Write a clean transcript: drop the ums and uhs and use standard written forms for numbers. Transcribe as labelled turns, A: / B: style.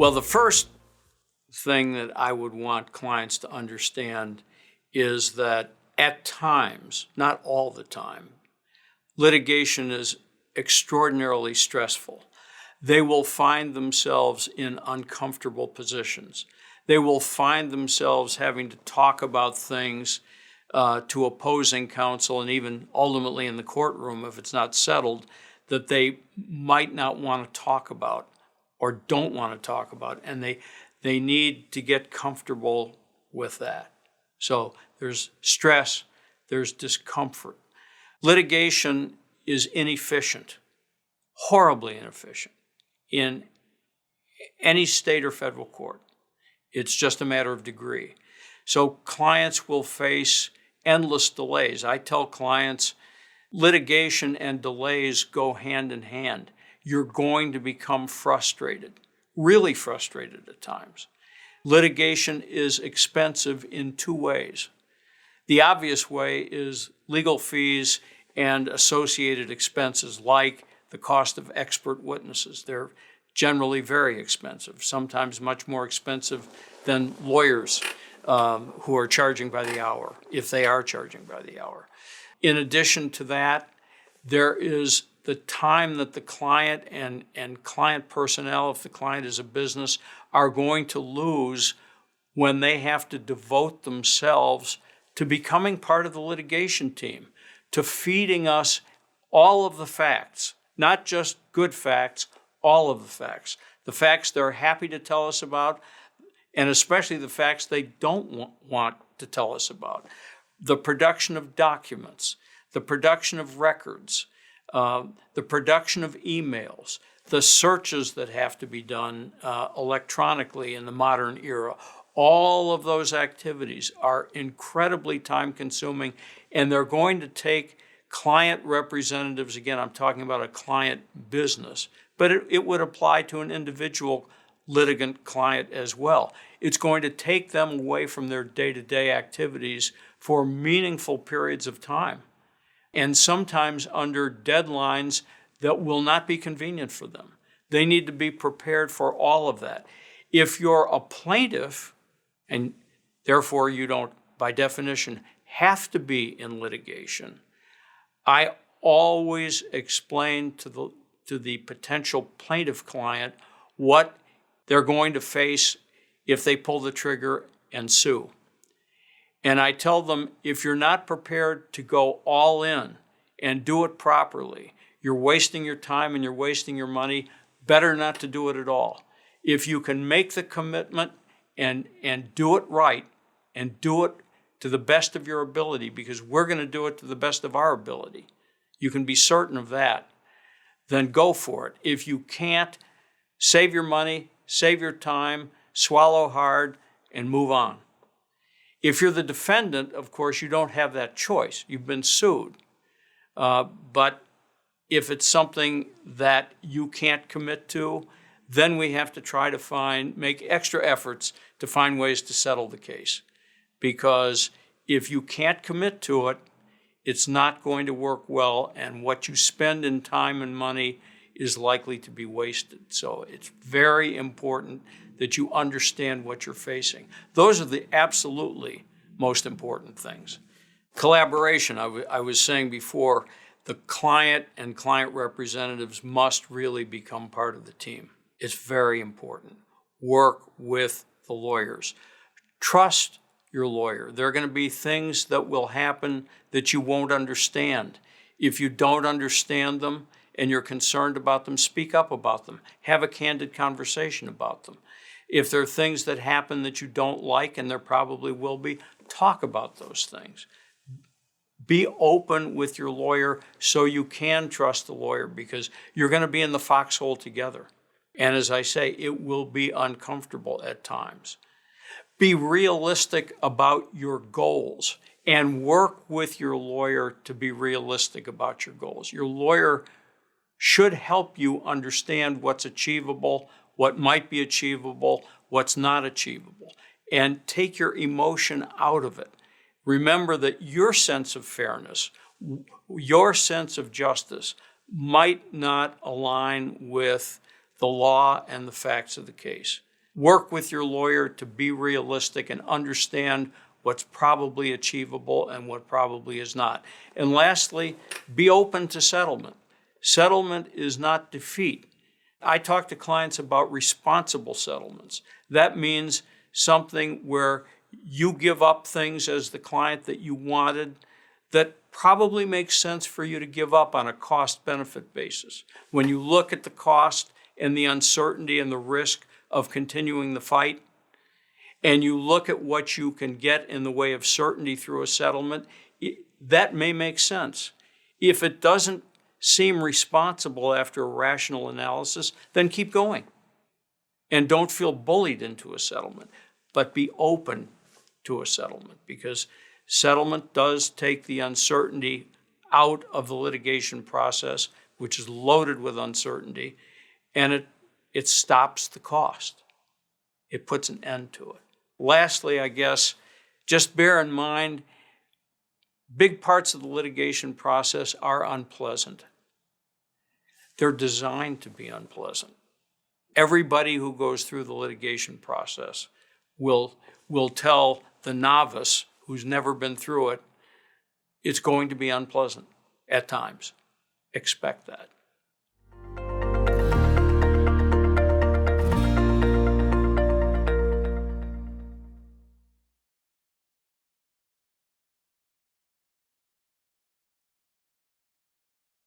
A: Well, the first thing that I would want clients to understand is that at times, not all the time, litigation is extraordinarily stressful. They will find themselves in uncomfortable positions. They will find themselves having to talk about things to opposing counsel, and even ultimately in the courtroom, if it's not settled, that they might not want to talk about or don't want to talk about, and they need to get comfortable with that. So there's stress, there's discomfort. Litigation is inefficient, horribly inefficient in any state or federal court. It's just a matter of degree. So clients will face endless delays. I tell clients, litigation and delays go hand in hand. You're going to become frustrated, really frustrated at times. Litigation is expensive in two ways. The obvious way is legal fees and associated expenses, like the cost of expert witnesses. They're generally very expensive, sometimes much more expensive than lawyers who are charging by the hour, if they are charging by the hour. In addition to that, there is the time that the client and client personnel, if the client is a business, are going to lose when they have to devote themselves to becoming part of the litigation team, to feeding us all of the facts, not just good facts, all of the facts they're happy to tell us about, and especially the facts they don't want to tell us about. The production of documents, the production of records, the production of emails, the searches that have to be done electronically in the modern era. All of those activities are incredibly time-consuming, and they're going to take client representatives, again, I'm talking about a client business, but it would apply to an individual litigant client as well. It's going to take them away from their day-to-day activities for meaningful periods of time, and sometimes under deadlines that will not be convenient for them. They need to be prepared for all of that. If you're a plaintiff, and therefore you don't, by definition, have to be in litigation, I always explain to the potential plaintiff client what they're going to face if they pull the trigger and sue. And I tell them, if you're not prepared to go all in and do it properly, you're wasting your time and you're wasting your money. Better not to do it at all. If you can make the commitment and do it right and do it to the best of your ability, because we're going to do it to the best of our ability, you can be certain of that, then go for it. If you can't, save your money, save your time, swallow hard, and move on. If you're the defendant, of course, you don't have that choice. You've been sued. But if it's something that you can't commit to, then we have to try to make extra efforts to find ways to settle the case. Because if you can't commit to it, it's not going to work well, and what you spend in time and money is likely to be wasted. So it's very important that you understand what you're facing. Those are the absolutely most important things. Collaboration, I was saying before, the client and client representatives must really become part of the team. It's very important. Work with the lawyers. Trust your lawyer. There are going to be things that will happen that you won't understand. If you don't understand them and you're concerned about them, speak up about them. Have a candid conversation about them. If there are things that happen that you don't like, and there probably will be, talk about those things. Be open with your lawyer so you can trust the lawyer, because you're going to be in the foxhole together. And as I say, it will be uncomfortable at times. Be realistic about your goals and work with your lawyer to be realistic about your goals. Your lawyer should help you understand what's achievable, what might be achievable, what's not achievable, and take your emotion out of it. Remember that your sense of fairness, your sense of justice might not align with the law and the facts of the case. Work with your lawyer to be realistic and understand what's probably achievable and what probably is not. And lastly, be open to settlement. Settlement is not defeat. I talk to clients about responsible settlements. That means something where you give up things as the client that you wanted that probably makes sense for you to give up on a cost-benefit basis. When you look at the cost and the uncertainty and the risk of continuing the fight, and you look at what you can get in the way of certainty through a settlement, that may make sense. If it doesn't seem responsible after a rational analysis, then keep going. And don't feel bullied into a settlement, but be open to a settlement, because settlement does take the uncertainty out of the litigation process, which is loaded with uncertainty, and it stops the cost. It puts an end to it. Lastly, I guess, just bear in mind, big parts of the litigation process are unpleasant. They're designed to be unpleasant. Everybody who goes through the litigation process will tell the novice who's never been through it, it's going to be unpleasant at times. Expect that.